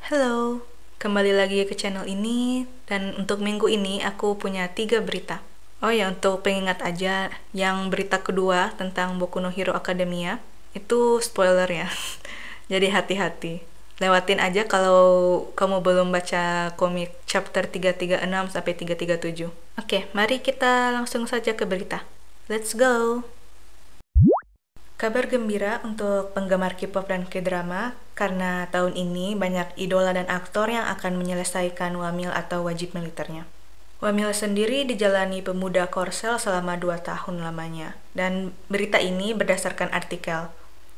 Halo, kembali lagi ke channel ini, dan untuk minggu ini aku punya 3 berita. Oh ya, untuk pengingat aja, yang berita kedua tentang Boku no Hero Academia, itu spoiler ya. Jadi hati-hati. Lewatin aja kalau kamu belum baca komik chapter 336 sampai 337. Oke, mari kita langsung saja ke berita. Let's go! Kabar gembira untuk penggemar K-pop dan K-drama, karena tahun ini banyak idola dan aktor yang akan menyelesaikan wamil atau wajib militernya. Wamil sendiri dijalani pemuda Korsel selama 2 tahun lamanya, dan berita ini berdasarkan artikel.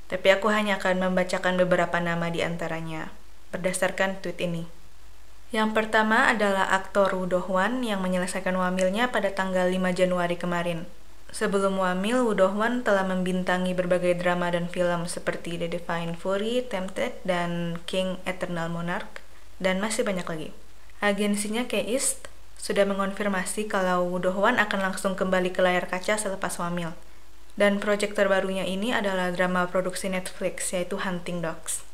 Tapi aku hanya akan membacakan beberapa nama di antaranya, berdasarkan tweet ini. Yang pertama adalah aktor Woo Do-hwan yang menyelesaikan wamilnya pada tanggal 5 Januari kemarin. Sebelum wamil, Woo Do-hwan telah membintangi berbagai drama dan film seperti The Divine Fury, Tempted, dan King Eternal Monarch, dan masih banyak lagi. Agensinya K-East sudah mengonfirmasi kalau Woo Do-hwan akan langsung kembali ke layar kaca selepas wamil. Dan proyek terbarunya ini adalah drama produksi Netflix, yaitu Hunting Dogs.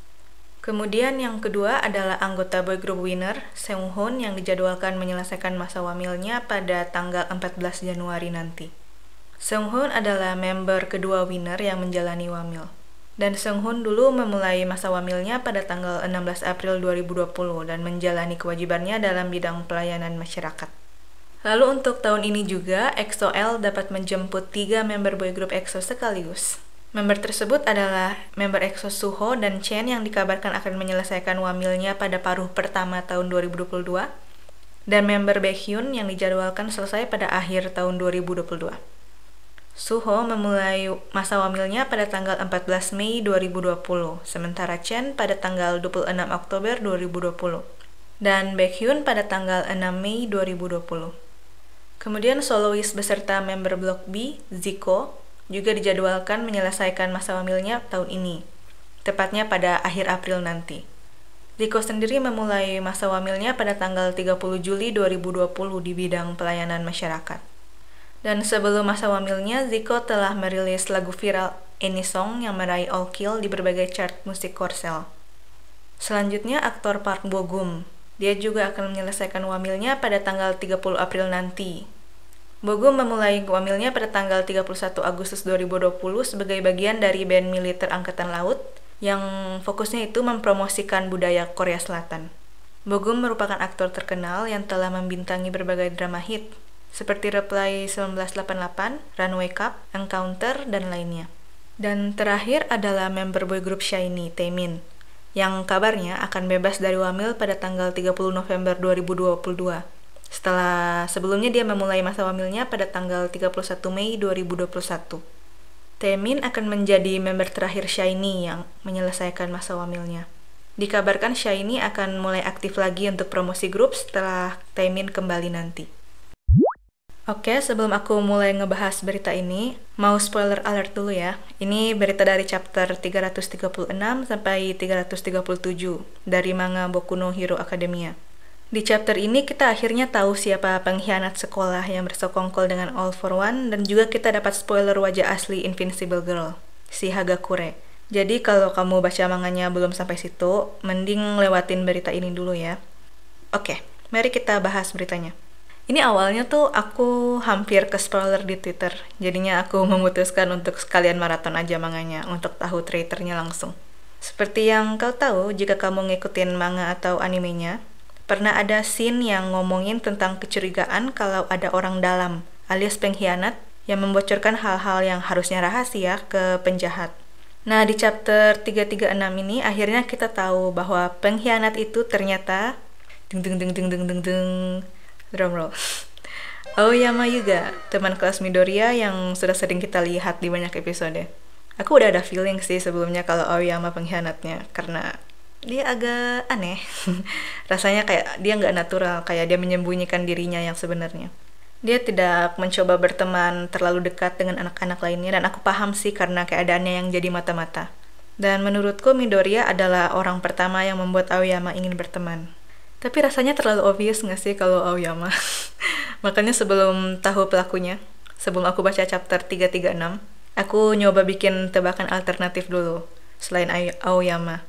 Kemudian yang kedua adalah anggota boy group Winner, Seunghoon, yang dijadwalkan menyelesaikan masa wamilnya pada tanggal 14 Januari nanti. Seunghoon adalah member kedua Winner yang menjalani wamil. Dan Seunghoon dulu memulai masa wamilnya pada tanggal 16 April 2020 dan menjalani kewajibannya dalam bidang pelayanan masyarakat. Lalu untuk tahun ini juga, EXO-L dapat menjemput 3 member boy group EXO sekaligus. Member tersebut adalah member EXO Suho dan Chen yang dikabarkan akan menyelesaikan wamilnya pada paruh pertama tahun 2022, dan member Baekhyun yang dijadwalkan selesai pada akhir tahun 2022. Suho memulai masa wamilnya pada tanggal 14 Mei 2020, sementara Chen pada tanggal 26 Oktober 2020, dan Baekhyun pada tanggal 6 Mei 2020. Kemudian solois beserta member Block B, Zico, juga dijadwalkan menyelesaikan masa wamilnya tahun ini, tepatnya pada akhir April nanti. Zico sendiri memulai masa wamilnya pada tanggal 30 Juli 2020 di bidang pelayanan masyarakat. Dan sebelum masa wamilnya, Zico telah merilis lagu viral Any Song yang meraih all kill di berbagai chart musik Korsel. Selanjutnya, aktor Park Bo Gum. Dia juga akan menyelesaikan wamilnya pada tanggal 30 April nanti. Bo Gum memulai wamilnya pada tanggal 31 Agustus 2020 sebagai bagian dari band militer Angkatan Laut yang fokusnya itu mempromosikan budaya Korea Selatan. Bo Gum merupakan aktor terkenal yang telah membintangi berbagai drama hit, seperti Reply 1988, Runway Cup, Encounter, dan lainnya. Dan terakhir adalah member boy group SHINee, Taemin, yang kabarnya akan bebas dari wamil pada tanggal 30 November 2022. Setelah sebelumnya dia memulai masa wamilnya pada tanggal 31 Mei 2021. Taemin akan menjadi member terakhir SHINee yang menyelesaikan masa wamilnya. Dikabarkan SHINee akan mulai aktif lagi untuk promosi grup setelah Taemin kembali nanti. Oke, sebelum aku mulai ngebahas berita ini, mau spoiler alert dulu ya. Ini berita dari chapter 336 sampai 337 dari manga Boku no Hero Academia. Di chapter ini kita akhirnya tahu siapa pengkhianat sekolah yang bersekongkol dengan All for One, dan juga kita dapat spoiler wajah asli Invincible Girl, si Hagakure. Jadi kalau kamu baca manganya belum sampai situ, mending lewatin berita ini dulu ya. Oke, mari kita bahas beritanya. Ini awalnya tuh aku hampir ke spoiler di Twitter, jadinya aku memutuskan untuk sekalian maraton aja manganya untuk tahu trailernya langsung. Seperti yang kau tahu, jika kamu ngikutin manga atau animenya, pernah ada scene yang ngomongin tentang kecurigaan kalau ada orang dalam, alias pengkhianat, yang membocorkan hal-hal yang harusnya rahasia ke penjahat. Nah, di chapter 336 ini akhirnya kita tahu bahwa pengkhianat itu ternyata drumroll. Aoyama Yuga, teman kelas Midoriya yang sudah sering kita lihat di banyak episode. Aku udah ada feeling sih sebelumnya kalau Aoyama pengkhianatnya, karena dia agak aneh. Rasanya kayak dia nggak natural, kayak dia menyembunyikan dirinya yang sebenarnya. Dia tidak mencoba berteman terlalu dekat dengan anak-anak lainnya, dan aku paham sih karena keadaannya yang jadi mata-mata. Dan menurutku Midoriya adalah orang pertama yang membuat Aoyama ingin berteman. Tapi rasanya terlalu obvious nggak sih kalau Aoyama? Makanya sebelum tahu pelakunya, sebelum aku baca chapter 336, aku nyoba bikin tebakan alternatif dulu, selain Aoyama.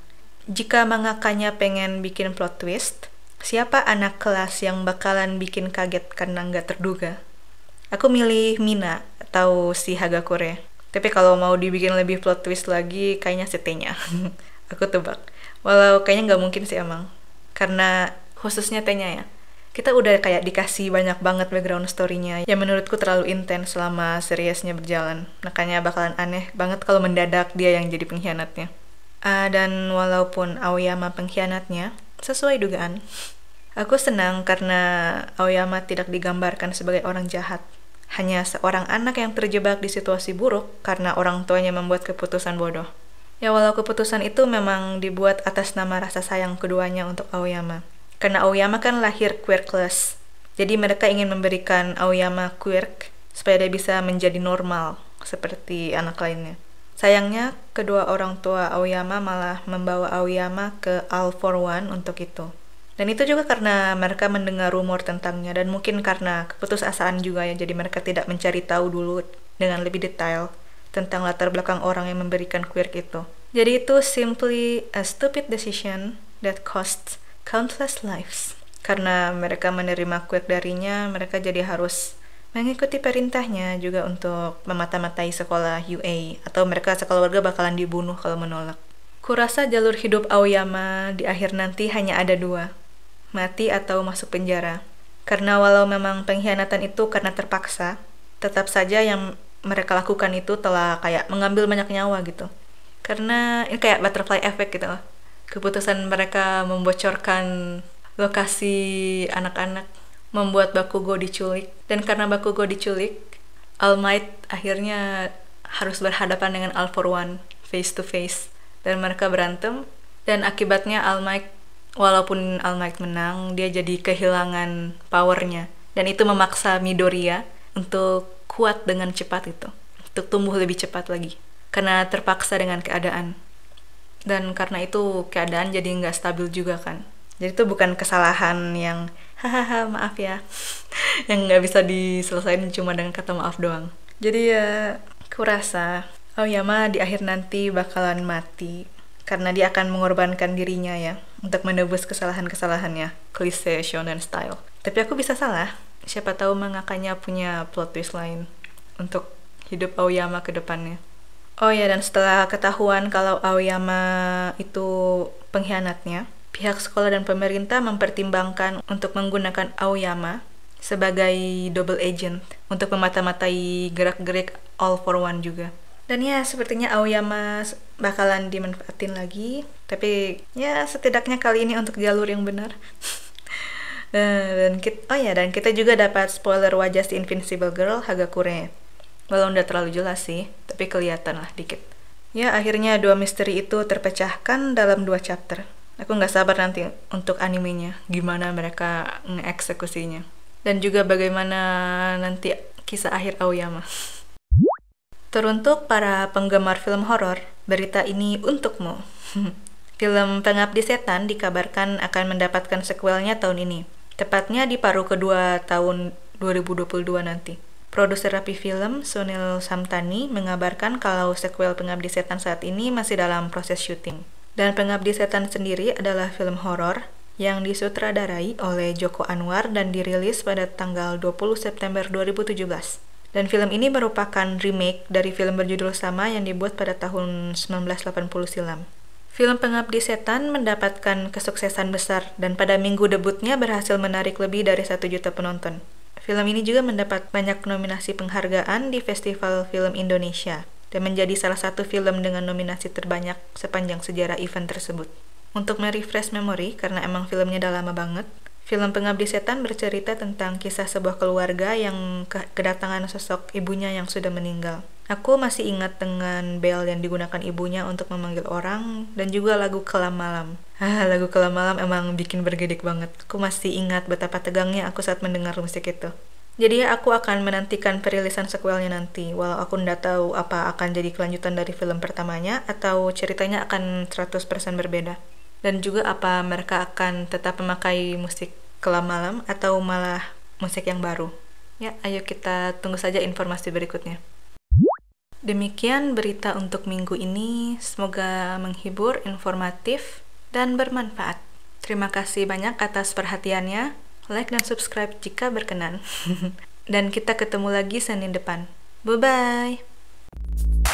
Jika mangakanya pengen bikin plot twist, siapa anak kelas yang bakalan bikin kaget karena nggak terduga? Aku milih Mina atau si Hagakure. Tapi kalau mau dibikin lebih plot twist lagi, kayaknya si T-nya. Aku tebak. Walau kayaknya nggak mungkin sih emang. Karena khususnya T-nya ya. Kita udah kayak dikasih banyak banget background story-nya yang menurutku terlalu intens selama seriesnya berjalan. Makanya bakalan aneh banget kalau mendadak dia yang jadi pengkhianatnya. Dan walaupun Aoyama pengkhianatnya, sesuai dugaan, aku senang karena Aoyama tidak digambarkan sebagai orang jahat. Hanya seorang anak yang terjebak di situasi buruk karena orang tuanya membuat keputusan bodoh. Ya walau keputusan itu memang dibuat atas nama rasa sayang keduanya untuk Aoyama. Karena Aoyama kan lahir quirkless. Jadi mereka ingin memberikan Aoyama quirk supaya dia bisa menjadi normal seperti anak lainnya. Sayangnya, kedua orang tua Aoyama malah membawa Aoyama ke All for One untuk itu. Dan itu juga karena mereka mendengar rumor tentangnya dan mungkin karena keputusasaan juga ya, jadi mereka tidak mencari tahu dulu dengan lebih detail tentang latar belakang orang yang memberikan quirk itu. Jadi itu simply a stupid decision that costs countless lives. Karena mereka menerima quirk darinya, mereka jadi harus mengikuti perintahnya juga untuk memata-matai sekolah UA, atau mereka sekeluarga bakalan dibunuh kalau menolak. Kurasa jalur hidup Aoyama di akhir nanti hanya ada dua, mati atau masuk penjara. Karena walau memang pengkhianatan itu karena terpaksa, tetap saja yang mereka lakukan itu telah kayak mengambil banyak nyawa gitu. Karena ini kayak butterfly effect gitu loh. Keputusan mereka membocorkan lokasi anak-anak membuat Bakugo diculik, dan karena Bakugo diculik, All Might akhirnya harus berhadapan dengan All for One face to face, dan mereka berantem, dan akibatnya All Might, walaupun All Might menang, dia jadi kehilangan powernya, dan itu memaksa Midoriya untuk kuat dengan cepat itu, untuk tumbuh lebih cepat lagi, karena terpaksa dengan keadaan, dan karena itu keadaan jadi nggak stabil juga kan. Jadi itu bukan kesalahan yang hahaha maaf ya yang nggak bisa diselesaikan cuma dengan kata maaf doang. Jadi ya aku rasa Aoyama di akhir nanti bakalan mati karena dia akan mengorbankan dirinya ya untuk menebus kesalahan-kesalahannya, klise shonen style. Tapi aku bisa salah, siapa tahu mangakanya punya plot twist lain untuk hidup Aoyama ke depannya. Oh ya, dan setelah ketahuan kalau Aoyama itu pengkhianatnya, pihak sekolah dan pemerintah mempertimbangkan untuk menggunakan Aoyama sebagai double agent untuk memata-matai gerak-gerik All for One juga. Dan ya, sepertinya Aoyama bakalan dimanfaatin lagi, tapi ya setidaknya kali ini untuk jalur yang benar. dan kita juga dapat spoiler wajah si Invincible Girl Hagakure. Walau udah terlalu jelas sih, tapi kelihatan lah dikit. Ya, akhirnya dua misteri itu terpecahkan dalam 2 chapter. Aku nggak sabar nanti untuk animenya, gimana mereka ngeeksekusinya. Dan juga bagaimana nanti kisah akhir Aoyama. Teruntuk para penggemar film horor, berita ini untukmu. Film Pengabdi Setan dikabarkan akan mendapatkan sequelnya tahun ini, tepatnya di paruh kedua tahun 2022 nanti. Produser rapi film, Sunil Samtani, mengabarkan kalau sequel Pengabdi Setan saat ini masih dalam proses syuting. Dan Pengabdi Setan sendiri adalah film horor yang disutradarai oleh Joko Anwar dan dirilis pada tanggal 20 September 2017. Dan film ini merupakan remake dari film berjudul sama yang dibuat pada tahun 1980 silam. Film Pengabdi Setan mendapatkan kesuksesan besar dan pada minggu debutnya berhasil menarik lebih dari 1 juta penonton. Film ini juga mendapat banyak nominasi penghargaan di Festival Film Indonesia dan menjadi salah satu film dengan nominasi terbanyak sepanjang sejarah event tersebut. Untuk merefresh memori, karena emang filmnya udah lama banget, film Pengabdi Setan bercerita tentang kisah sebuah keluarga yang kedatangan sosok ibunya yang sudah meninggal. Aku masih ingat dengan bel yang digunakan ibunya untuk memanggil orang, dan juga lagu Kelam Malam. Lagu Kelam Malam emang bikin bergedik banget. Aku masih ingat betapa tegangnya aku saat mendengar musik itu. Jadi aku akan menantikan perilisan sequelnya nanti, walau aku nggak tahu apa akan jadi kelanjutan dari film pertamanya, atau ceritanya akan 100% berbeda. Dan juga apa mereka akan tetap memakai musik Kelam Malam, atau malah musik yang baru. Ya, ayo kita tunggu saja informasi berikutnya. Demikian berita untuk minggu ini, semoga menghibur, informatif, dan bermanfaat. Terima kasih banyak atas perhatiannya. Like dan subscribe jika berkenan. Dan kita ketemu lagi Senin depan. Bye-bye.